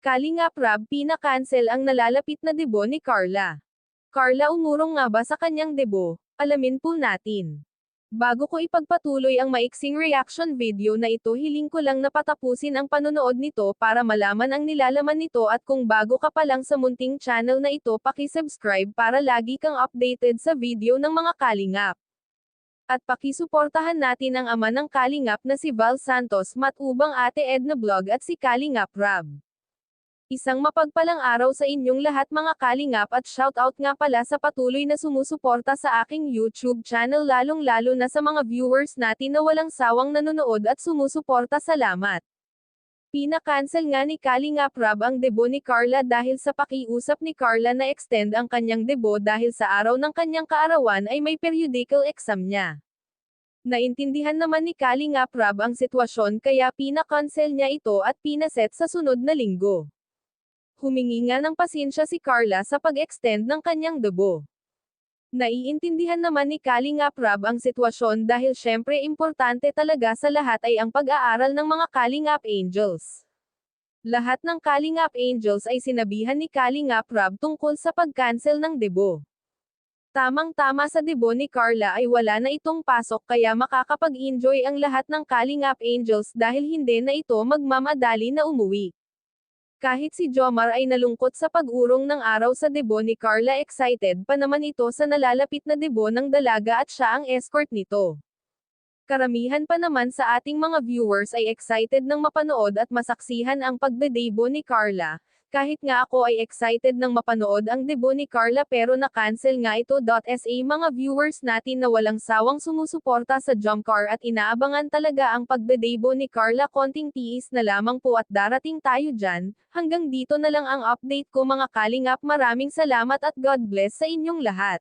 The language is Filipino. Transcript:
Kalingap Rab pina-cancel ang nalalapit na debo ni Carla. Carla umurong nga ba sa kanyang debo? Alamin po natin. Bago ko ipagpatuloy ang maiksing reaction video na ito, hiling ko lang na patapusin ang panonood nito para malaman ang nilalaman nito, at kung bago ka pa lang sa munting channel na ito, paki-subscribe para lagi kang updated sa video ng mga kalingap. At pakisuportahan natin ang ama ng kalingap na si Val Santos Matubang, Ate Edna Vlog at si Kalingap Rab. Isang mapagpalang araw sa inyong lahat mga kalingap, at shoutout nga pala sa patuloy na sumusuporta sa aking YouTube channel, lalong-lalo na sa mga viewers natin na walang sawang nanonood at sumusuporta. Salamat. Pina-cancel nga ni Kalingap Rab ang debo ni Carla dahil sa pakiusap ni Carla na extend ang kanyang debo dahil sa araw ng kanyang kaarawan ay may periodical exam niya. Naintindihan naman ni Kalingap Rab ang sitwasyon kaya pina-cancel niya ito at pinaset sa sunod na linggo. Humingi nga ng pasensya si Carla sa pag-extend ng kanyang debo. Naiintindihan naman ni Kalingap Rab ang sitwasyon dahil syempre importante talaga sa lahat ay ang pag-aaral ng mga Kalingap Angels. Lahat ng Kalingap Angels ay sinabihan ni Kalingap Rab tungkol sa pag-cancel ng debo. Tamang-tama, sa debo ni Carla ay wala na itong pasok kaya makakapag-enjoy ang lahat ng Kalingap Angels dahil hindi na ito magmamadali na umuwi. Kahit si Jomar ay nalungkot sa pag-urong ng araw sa debo ni Carla, excited pa naman ito sa nalalapit na debo ng dalaga at siya ang escort nito. Karamihan pa naman sa ating mga viewers ay excited nang mapanood at masaksihan ang pagdedebo ni Carla. Kahit nga ako ay excited nang mapanood ang debo ni Carla pero na-cancel nga ito. Sa mga viewers natin na walang sawang sumusuporta sa Jomcar at inaabangan talaga ang pagdedebo ni Carla, konting tiis na lamang po at darating tayo dyan. Hanggang dito na lang ang update ko mga kalingap, maraming salamat at God bless sa inyong lahat.